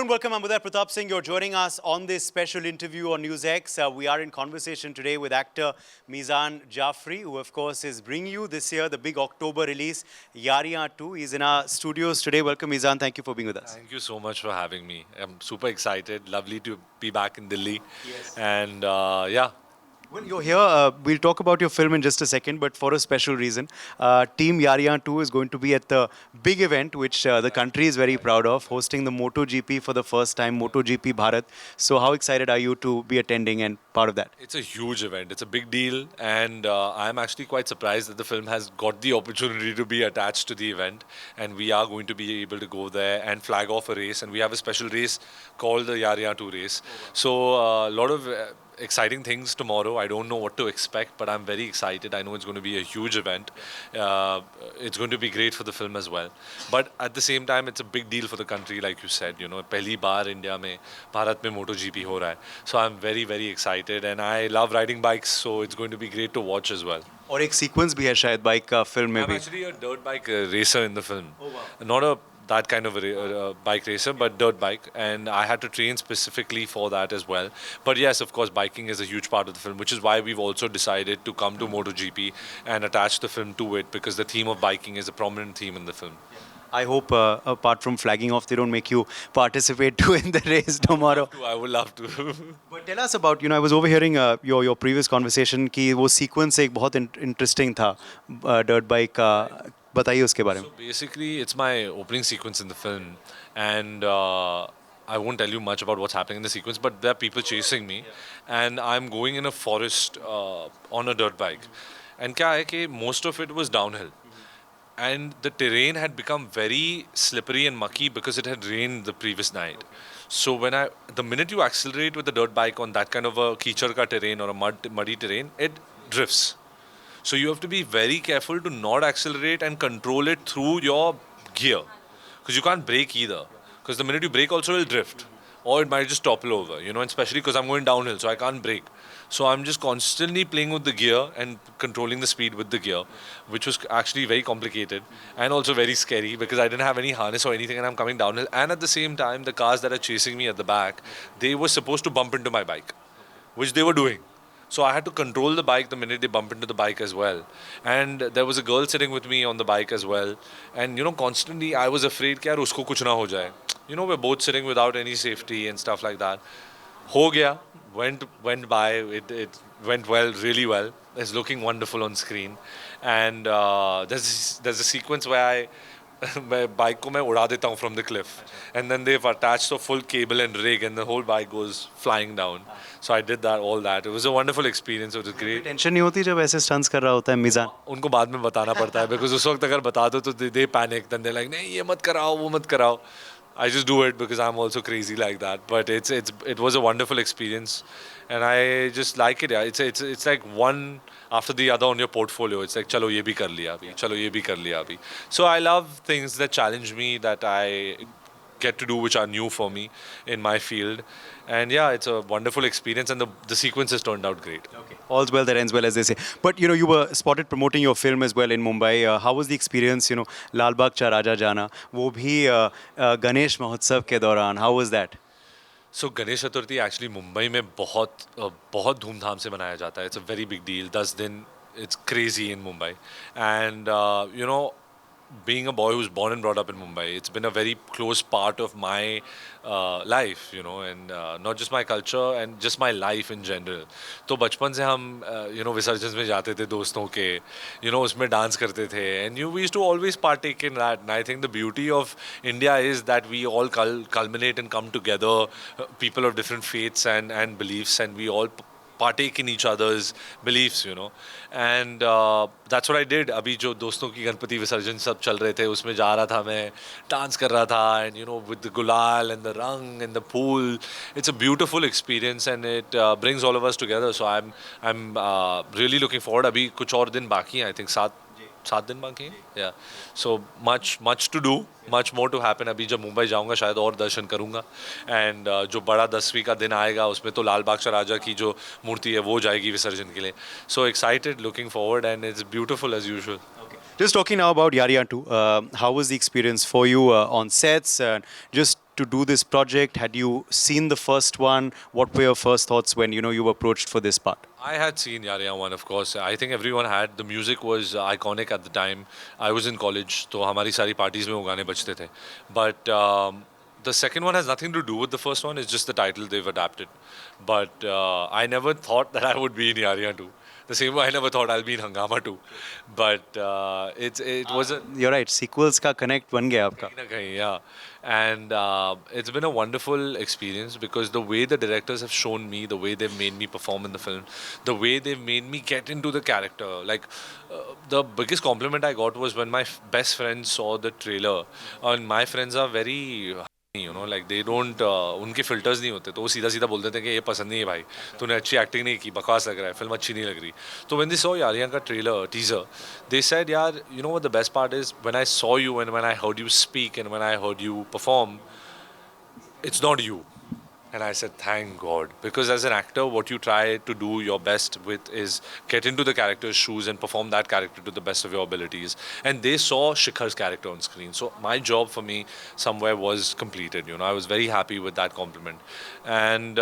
welcome. I'm Uday Pratap Singh. You're joining us on this special interview on NewsX. We are in conversation today with actor Meezaan Jafri, who of course is bringing you this year the big October release, Yaariyaan 2. He's in our studios today. Welcome, Meezaan. Thank you for being with us. Thank you so much for having me. I'm super excited. Lovely to be back in Delhi. Yes. And yeah, Well, you're here. We'll talk about your film in just a second, but for a special reason. Team Yaariyaan 2 is going to be at the big event, which the country is very proud of, hosting the MotoGP for the first time, MotoGP Bharat. So how excited are you to be attending and part of that? it's a huge event. It's a big deal. And I'm actually quite surprised that the film has got the opportunity to be attached to the event. And we are going to be able to go there and flag off a race. And we have a special race called the Yaariyaan 2 race. So a lot of exciting things tomorrow. I don't know what to expect, but I'm very excited. I know it's going to be a huge event. It's going to be great for the film as well. But at the same time, it's a big deal for the country, like you said. You know, पहली बार India में भारत में MotoGP हो रहा है. So I'm very very excited, and I love riding bikes. So it's going to be great to watch as well. और एक sequence भी है शायद बाइक का फिल्म में I'm भी. actually a dirt bike racer in the film. Oh, wow. Not a that kind of a bike racer, but dirt bike, and I had to train specifically for that as well. But yes, of course, biking is a huge part of the film, which is why we've also decided to come to MotoGP and attach the film to it, because the theme of biking is a prominent theme in the film. I hope, apart from flagging off, they don't make you participate too in the race tomorrow. I would love to. But tell us about, I was overhearing your previous conversation कि वो sequence एक बहुत interesting था, dirt bike का. बताइए उसके बारे में. So basically, it's my opening sequence in the film, and I won't tell you much about what's happening in the sequence, but there are people chasing me, and I'm going in a forest on a dirt bike. And क्या है कि most of it was downhill. And the terrain had become very slippery and mucky because it had rained the previous night. So the minute you accelerate with the dirt bike on that kind of a कीचड़ का terrain or a muddy terrain, it drifts. So you have to be very careful to not accelerate and control it through your gear, because you can't brake either. Because the minute you brake also will drift, or it might just topple over. And especially because I'm going downhill, so I can't brake. So I'm just constantly playing with the gear and controlling the speed with the gear, which was actually very complicated and also very scary because I didn't have any harness or anything, and I'm coming downhill. And at the same time, the cars that are chasing me at the back, they were supposed to bump into my bike, which they were doing. So I had to control the bike the minute they bump into the bike as well. And there was a girl sitting with me on the bike as well. And constantly I was afraid that usko kuch na ho jaye. We're both sitting without any safety and stuff like that. Ho gaya, went by, it went well, really well. It's looking wonderful on screen. And there's a sequence where मैं bike को मैं उड़ा देता हूँ from the cliff, and then they've attached a full cable and rig, and the whole bike goes flying down. So I did all that. It was a wonderful experience. It was great. Tension नहीं होती जब ऐसे stunts कर रहा होता है मीज़ान? उनको बाद में बताना पड़ता है, because उस वक्त अगर बता दो तो they panic. Then they're like, नहीं ये मत कराओ, वो मत कराओ. I just do it because I'm also crazy like that. But it was a wonderful experience, and I just like it. It's like one after the other on your portfolio. It's like चलो ये भी कर लिया अभी, चलो ये भी कर लिया अभी. So I love things that challenge me, that I get to do, which are new for me in my field. And yeah, it's a wonderful experience, and the sequences turned out great. Okay. All's well that ends well, as they say. But you were spotted promoting your film as well in Mumbai. How was the experience? लाल बाग चा राजा जाना, वो भी गणेश महोत्सव के दौरान. How was that? So Ganesh Chaturthi actually Mumbai में बहुत धूमधाम से मनाया जाता है. It's a very big deal. 10 दिन, it's crazy in Mumbai. And being a boy who's born and brought up in Mumbai, it's been a very close part of my life, and not just my culture and just my life in general. तो बचपन से हम विसर्जन में जाते थे दोस्तों के, उसमें डांस करते थे, and we used to always partake in that. And I think the beauty of India is that we all culminate and come together, people of different faiths and beliefs, and we all partake in each other's beliefs, and that's what I did. अभी जो दोस्तों की गणपति विसर्जन सब चल रहे थे, उसमें जा रहा था मैं, डांस कर रहा था, and with the gulal and the rang and the pool, it's a beautiful experience, and it brings all of us together. So I'm really looking forward. अभी कुछ और दिन बाकी हैं, I think 7 दिन बाकी हैं. Yeah, so much to do, much more to happen. अभी जब मुंबई जाऊंगा शायद और दर्शन करूंगा, and जो बड़ा 10वीं का दिन आएगा उसमें तो लाल बाग राजा की जो मूर्ति है वो जाएगी विसर्जन के लिए. So excited, looking forward, and it's beautiful as usual. Just talking now about Yaariyaan 2, how was the experience for you on sets? Just to do this project? Had you seen the first one? What were your first thoughts when you were approached for this part? I had seen Yaariyaan one, of course. I think everyone had. The music was iconic at the time. I was in college, so हमारी सारी parties में वो गाने बजते थे. But the second one has nothing to do with the first one. It's just the title they've adapted. But I never thought that I would be in Yaariyaan 2. The same way I never thought I'll be in Hangama 2. But it was a You're right. Sequels का connect बन गया आपका. kahin na kahin, yeah. And it's been a wonderful experience because the way the directors have shown me, the way they've made me perform in the film, the way they've made me get into the character. Like, the biggest compliment I got was when my best friends saw the trailer. And my friends are very, like they don't, उनके filters नहीं होते तो वो सीधा सीधा बोल देते हैं कि ये पसंद नहीं है भाई तूने अच्छी एक्टिंग नहीं की बकवास लग रहा है फिल्म अच्छी नहीं लग रही तो when they saw यारियां का trailer teaser they said यार you know what the best part is when I saw you and when I heard you speak and when I heard you perform it's not you. And I said, thank God. Because as an actor, what you try to do your best with is get into the character's shoes and perform that character to the best of your abilities. And they saw Shikhar's character on screen. So my job for me somewhere was completed. I was very happy with that compliment. And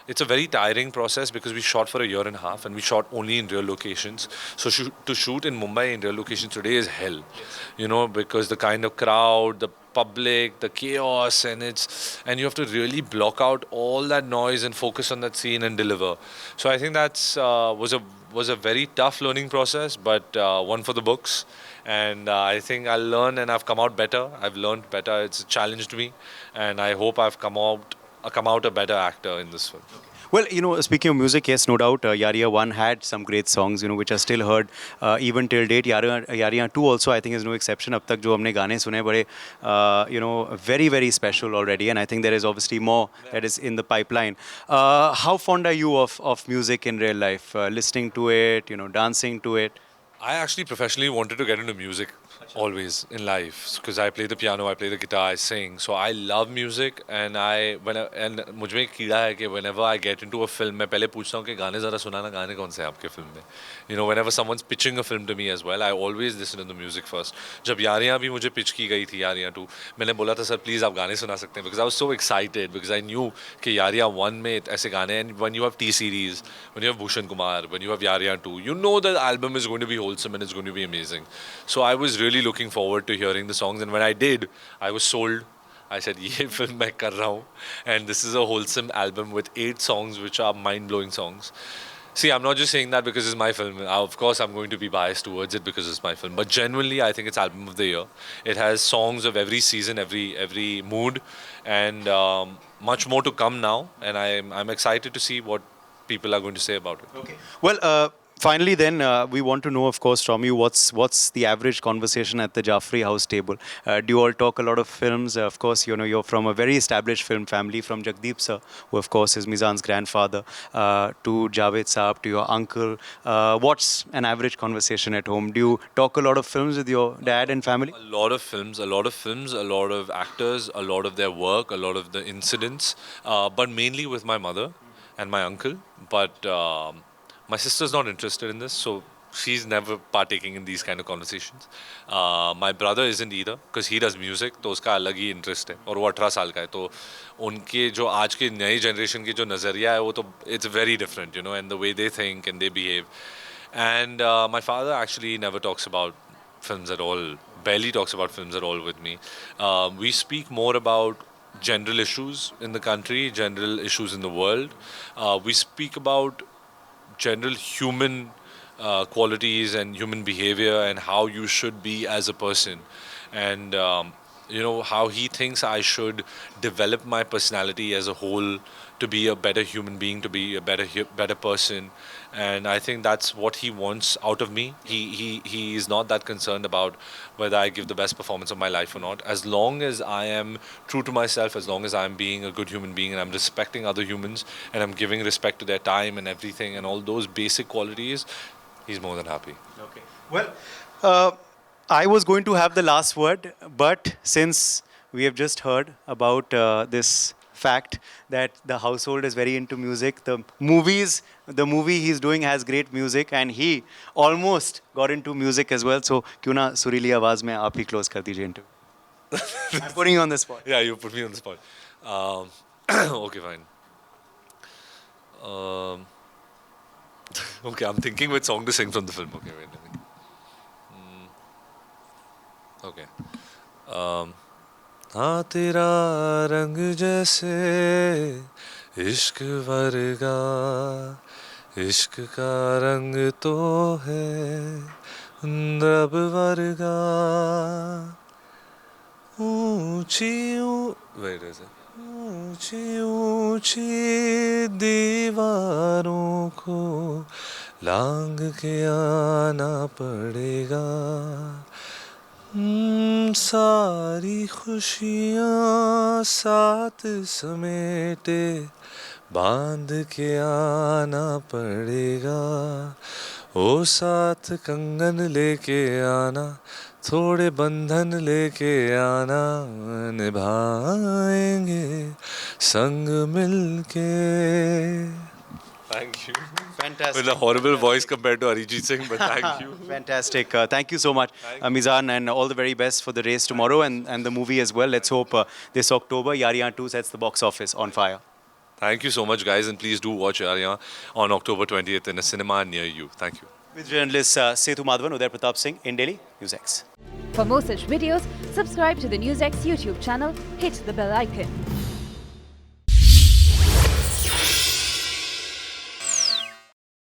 it's a very tiring process because we shot for a year and a half and we shot only in real locations. So to shoot in Mumbai in real locations today is hell. Because the kind of crowd, the public, the chaos, and you have to really block out all that noise and focus on that scene and deliver. So I think that's was a very tough learning process, but one for the books. And I think I'll learn, and I've come out better. I've learned better. It's challenged me, and I hope I've come out a better actor in this film. Well, speaking of music, yes, no doubt, Yaariyaan 1 had some great songs, which are still heard even till date. Yaariyaan 2 also, I think, is no exception. Ab tak jo humne gaane sune bade, very, very special already. And I think there is obviously more that is in the pipeline. How fond are you of music in real life? Listening to it, dancing to it? I actually professionally wanted to get into music always in life because I play the piano, I play the guitar, I sing. So I love music and मुझ में एक कीड़ा है कि whenever I get into a film मैं पहले पूछता हूँ कि गाने ज़रा सुनाना गाने कौन से हैं आपके फिल्म में. Whenever someone's pitching a film to me as well, I always listen to the music first. जब यारियां भी मुझे pitch की गई थी यारियां 2 मैंने बोला था सर प्लीज़ आप गाने सुना सकते हैं because I was so excited because I knew कि यारियां 1 में ऐसे गाने and when you have T series, when you have Bhushan Kumar, when you have Yaariyaan 2, the album is going to be wholesome and it's going to be amazing. So I was really looking forward to hearing the songs and when I did, I was sold. I said, ये film मैं कर रहा हूँ and this is a wholesome album with 8 songs which are mind-blowing songs. See, I'm not just saying that because it's my film. Of course, I'm going to be biased towards it because it's my film. But genuinely, I think it's album of the year. It has songs of every season, every mood, and much more to come now. And I'm excited to see what people are going to say about it. Okay. Well, finally, then we want to know, of course, from you, what's the average conversation at the Jafri house table? Do you all talk a lot of films? Of course, you're from a very established film family, from Jagdeep sir, who of course is Meezaan's grandfather, to Javed Saab, to your uncle. What's an average conversation at home? Do you talk a lot of films with your dad and family? A lot of films, a lot of actors, a lot of their work, a lot of the incidents, but mainly with my mother and my uncle. But my sister's not interested in this, so she's never partaking in these kind of conversations. My brother isn't either, because he does music, तो उसका अलग ही interest है, और वो 18 साल का है, तो उनके जो आज के नई generation की जो नज़रिया है, वो तो it's very different, and the way they think and they behave. And my father actually never talks about films at all, barely talks about films at all with me. We speak more about general issues in the country, general issues in the world. We speak about general human qualities and human behavior and how you should be as a person. And, how he thinks I should develop my personality as a whole to be a better human being, to be a better person. And I think that's what he wants out of me. He is not that concerned about whether I give the best performance of my life or not. As long as I am true to myself, as long as I'm being a good human being and I'm respecting other humans and I'm giving respect to their time and everything and all those basic qualities, he's more than happy. Okay. Well, I was going to have the last word, but since we have just heard about this fact that the household is very into music, the movie he's doing has great music, and he almost got into music as well. So, क्यों ना सुरीली आवाज में आप ही close कर दीजिए interview. I'm putting you on the spot. Yeah, you put me on the spot. Okay, fine. Um, okay, I'm thinking which song to sing from the film. Okay, wait. Let me. Okay. हाँ तेरा रंग जैसे इश्क वर्गा इश्क का रंग तो है रब वर्गा ऊंची वेट ऐसे ऊंची ऊंची दीवारों को लांग के आना पड़ेगा सारी खुशियाँ साथ समेटे बांध के आना पड़ेगा ओ साथ कंगन लेके आना थोड़े बंधन लेके आना निभाएंगे संग मिलके. Thank you. Fantastic. With a horrible voice compared to Arijit Singh, but thank you. Fantastic. Thank you so much, Meezaan, and all the very best for the race tomorrow and the movie as well. Let's hope this October, Yaariyaan 2 sets the box office on fire. Thank you so much, guys, and please do watch Yaariyaan on October 20th in a cinema near you. Thank you. With journalists Sethu Madhavan, Uday Pratap Singh in Delhi, NewsX. For more such videos, subscribe to the NewsX YouTube channel, hit the bell icon.